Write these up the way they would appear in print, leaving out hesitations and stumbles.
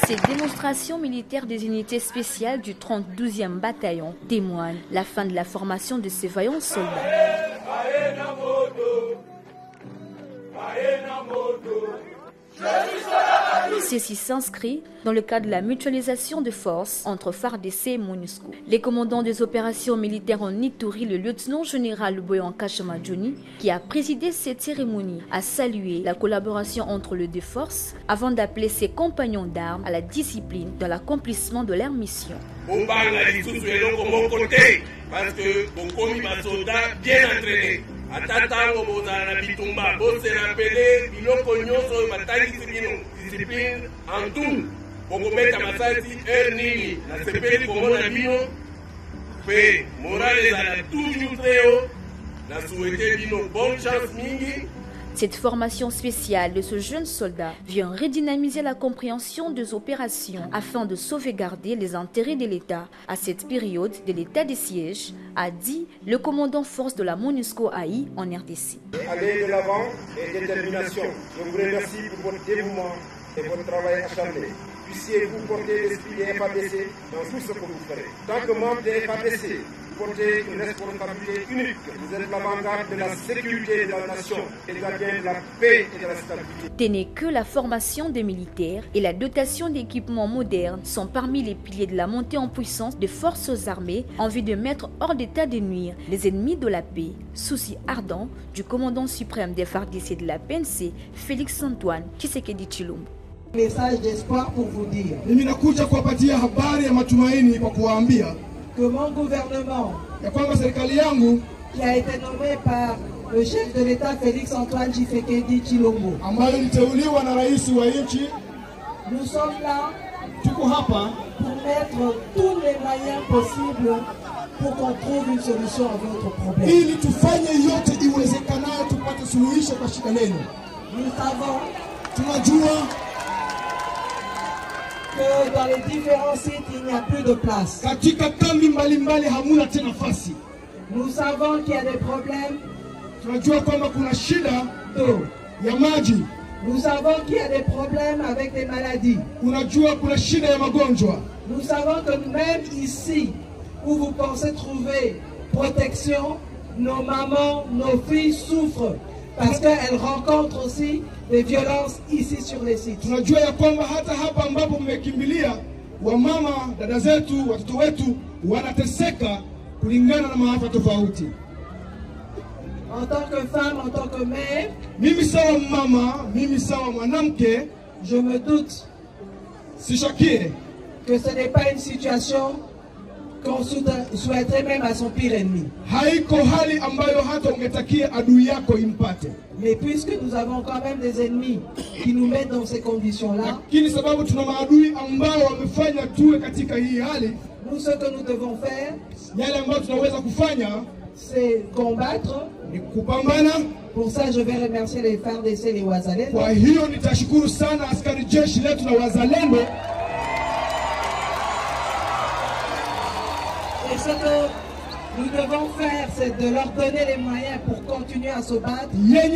Ces démonstrations militaires des unités spéciales du 32e bataillon témoignent la fin de la formation de ces vaillants soldats. Ceci s'inscrit dans le cadre de la mutualisation de forces entre FARDC et MONUSCO. Les commandants des opérations militaires en Ituri, le lieutenant-général Boyan Kashamadjouni, qui a présidé cette cérémonie, a salué la collaboration entre les deux forces avant d'appeler ses compagnons d'armes à la discipline dans l'accomplissement de leur mission. Parce que bon soldats bien entraînés. Atatango bozala bitumba bose rappelé biloko nyonso batangisi bino discipline en tout bokobeta masasi nini na sepeli komona bino pe morale ezala toujours très haut na souhaité bino bonne chance mingi. Cette formation spéciale de ce jeune soldat vient redynamiser la compréhension des opérations afin de sauvegarder les intérêts de l'État à cette période de l'état de siège, a dit le commandant force de la MONUSCO AI en RDC. Allez de l'avant et détermination. Je vous remercie pour votre dévouement et votre travail acharné. Puissiez-vous porter l'esprit des FADC dans tout ce que vous ferez. Tant que membre des FADC, vous portez une responsabilité unique. Vous êtes l'avant-garde de la sécurité de la nation et le gardien de la paix et de la stabilité. Tenez que la formation des militaires et la dotation d'équipements modernes sont parmi les piliers de la montée en puissance des forces armées en vue de mettre hors d'état de nuire les ennemis de la paix. Souci ardent du commandant suprême des FARDC de la PNC, Félix Antoine Tshisekedi Tshilombo. Message d'espoir pour vous dire que mon gouvernement, qui a été nommé par le chef de l'État Félix Antoine Tshisekedi Tshilombo, nous sommes là pour mettre tous les moyens possibles pour qu'on trouve une solution à votre problème. Nous savons que dans les différents sites, il n'y a plus de place. Nous savons qu'il y a des problèmes d'eau. Nous savons qu'il y a des problèmes avec des maladies. Nous savons que même ici, où vous pensez trouver protection, nos mamans, nos filles souffrent. Parce qu'elles rencontrent aussi des violences ici sur les sites. En tant que femme, en tant que mère, je me doute que ce n'est pas une situation qu'on souhaiterait même à son pire ennemi. Mais puisque nous avons quand même des ennemis qui nous mettent dans ces conditions-là, nous, ce que nous devons faire, c'est combattre. Pour ça, je vais remercier les FARDC et les Wazalendo. Et ce que nous devons faire, c'est de leur donner les moyens pour continuer à se battre. Et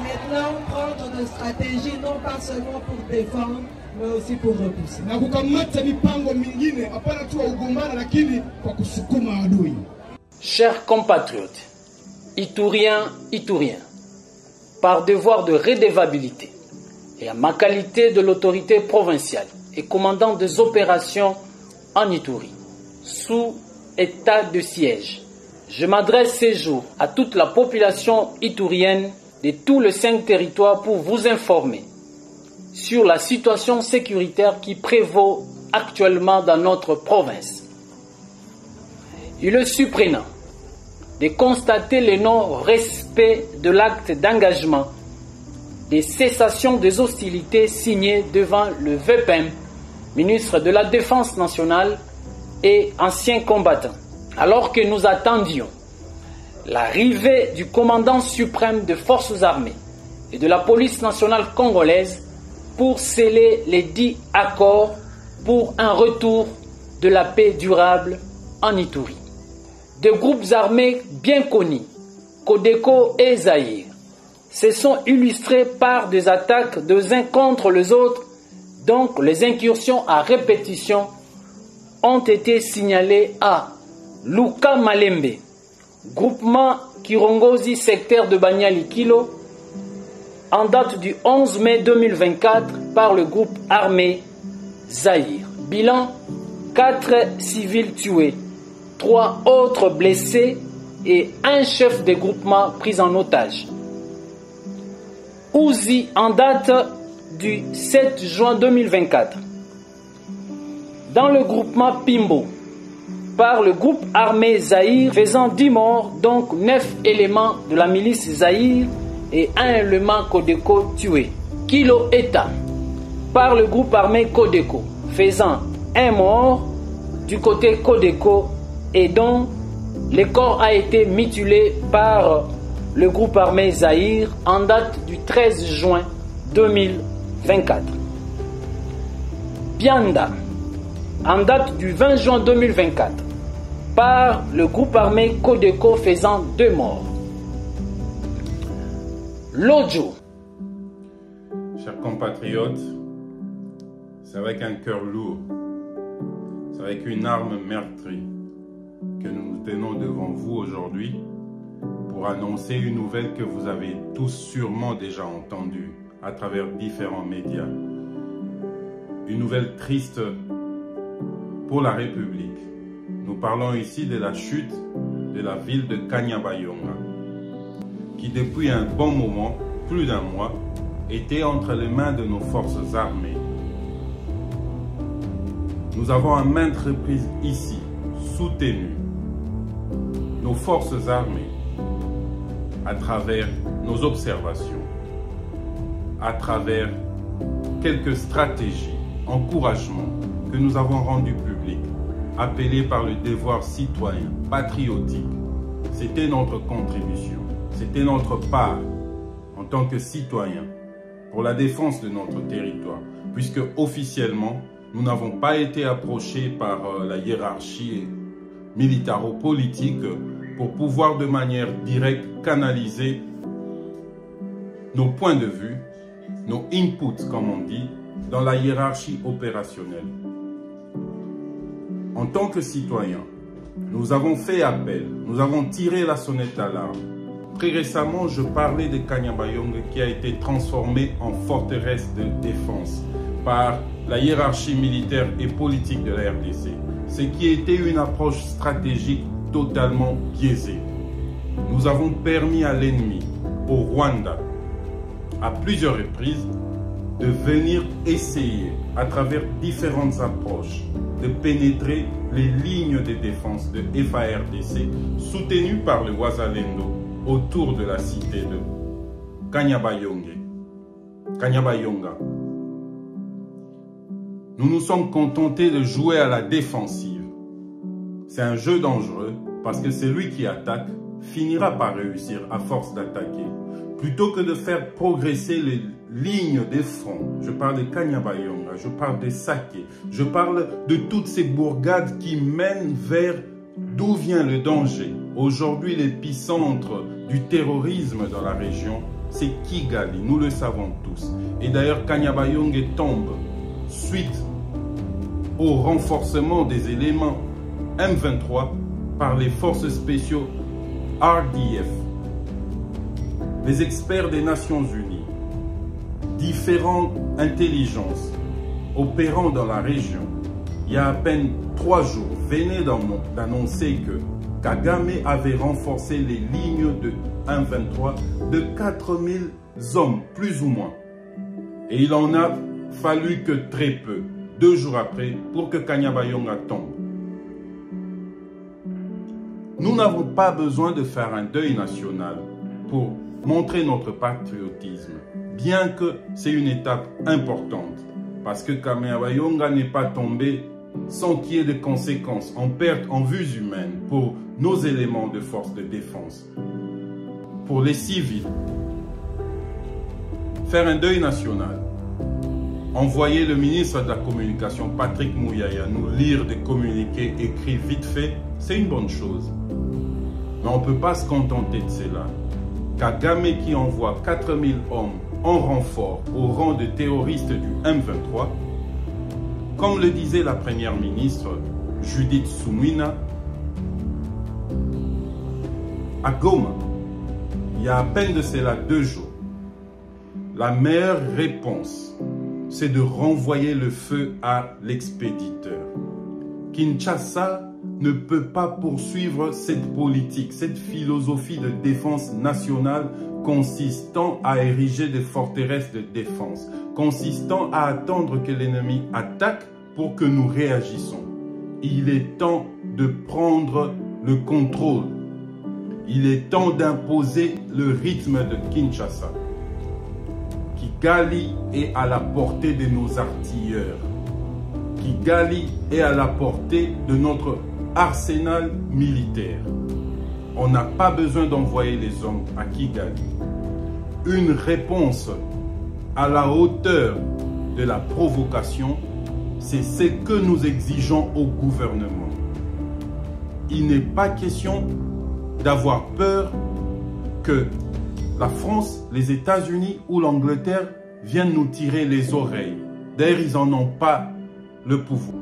maintenant, prendre des stratégies, non pas seulement pour défendre, mais aussi pour repousser. Chers compatriotes, Ituriens, par devoir de redevabilité et à ma qualité de l'autorité provinciale et commandant des opérations en Ituri, sous état de siège, je m'adresse ces jours à toute la population iturienne de tous les 5 territoires pour vous informer sur la situation sécuritaire qui prévaut actuellement dans notre province. Il est surprenant de constater le non-respect de l'acte d'engagement de cessation des hostilités signé devant le VPM, ministre de la Défense nationale et ancien combattant, alors que nous attendions l'arrivée du commandant suprême des forces armées et de la police nationale congolaise pour sceller les 10 accords pour un retour de la paix durable en Ituri. Des groupes armés bien connus, Codeco et Zaïre, se sont illustrés par des attaques des uns contre les autres, donc les incursions à répétition ont été signalées à Luka Malembe, groupement Kirongozi secteur de Banyali Kilo, en date du 11 mai 2024 par le groupe armé Zaïre. Bilan, 4 civils tués, 3 autres blessés et un chef de groupement pris en otage. Ouzi en date du 7 juin 2024. Dans le groupement Pimbo, par le groupe armé Zaïre, faisant 10 morts, donc 9 éléments de la milice Zaïre et un élément Codeco tué. Kilo Eta, par le groupe armé Codeco, faisant 1 mort du côté Codeco et dont le corps a été mutilé par le groupe armé Zaïre en date du 13 juin 2024. Bianda, en date du 20 juin 2024, par le groupe armé Codeco faisant 2 morts. Lodjo. Chers compatriotes, c'est avec un cœur lourd, c'est avec une arme meurtrie que nous nous tenons devant vous aujourd'hui pour annoncer une nouvelle que vous avez tous sûrement déjà entendue à travers différents médias. Une nouvelle triste pour la République. Nous parlons ici de la chute de la ville de Kanyabayonga, qui depuis un bon moment, plus d'1 mois, était entre les mains de nos forces armées. Nous avons à maintes reprises ici soutenu nos forces armées à travers nos observations, à travers quelques stratégies, encouragements que nous avons rendus publics, appelés par le devoir citoyen, patriotique. C'était notre contribution, c'était notre part en tant que citoyens pour la défense de notre territoire, puisque officiellement, nous n'avons pas été approchés par la hiérarchie militaro-politique pour pouvoir de manière directe canaliser nos points de vue, nos inputs, comme on dit, dans la hiérarchie opérationnelle. En tant que citoyens, nous avons fait appel, nous avons tiré la sonnette d'alarme. Très récemment, je parlais de Kanyabayonga qui a été transformé en forteresse de défense par la hiérarchie militaire et politique de la RDC, ce qui était une approche stratégique totalement biaisée. Nous avons permis à l'ennemi, au Rwanda, à plusieurs reprises, de venir essayer, à travers différentes approches, de pénétrer les lignes de défense de FARDC, soutenues par le Wazalendo, autour de la cité de Kanyabayonga. Nous nous sommes contentés de jouer à la défensive. C'est un jeu dangereux parce que celui qui attaque finira par réussir à force d'attaquer. Plutôt que de faire progresser les lignes des fronts, je parle de Kanyabayonga, je parle de Saké, je parle de toutes ces bourgades qui mènent vers d'où vient le danger. Aujourd'hui, l'épicentre du terrorisme dans la région, c'est Kigali, nous le savons tous. Et d'ailleurs, Kanyabayonga tombe suite au renforcement des éléments M23 par les forces spéciaux RDF. Les experts des Nations Unies, différentes intelligences opérant dans la région, il y a à peine 3 jours, venaient d'annoncer que Kagame avait renforcé les lignes de M23 de 4000 hommes, plus ou moins. Et il en a fallu que très peu, 2 jours après, pour que Kanyabayonga tombe. Nous n'avons pas besoin de faire un deuil national pour montrer notre patriotisme, bien que c'est une étape importante, parce que Kanyabayonga n'est pas tombé sans qu'il y ait de conséquences en perte en vues humaines pour nos éléments de force de défense. Pour les civils, faire un deuil national Envoyer le ministre de la Communication, Patrick Mouyaya, nous lire des communiqués écrits vite fait, c'est une bonne chose. Mais on ne peut pas se contenter de cela. Kagame qui envoie 4000 hommes en renfort au rang de terroristes du M23, comme le disait la première ministre Judith Suminwa, à Goma, il y a à peine de cela 2 jours, la meilleure réponse, c'est de renvoyer le feu à l'expéditeur. Kinshasa ne peut pas poursuivre cette politique, cette philosophie de défense nationale consistant à ériger des forteresses de défense, consistant à attendre que l'ennemi attaque pour que nous réagissons. Il est temps de prendre le contrôle. Il est temps d'imposer le rythme de Kinshasa. Kigali est à la portée de nos artilleurs. Kigali est à la portée de notre arsenal militaire. On n'a pas besoin d'envoyer les hommes à Kigali. Une réponse à la hauteur de la provocation, c'est ce que nous exigeons au gouvernement. Il n'est pas question d'avoir peur que la France, les États-Unis ou l'Angleterre viennent nous tirer les oreilles. D'ailleurs, ils n'en ont pas le pouvoir.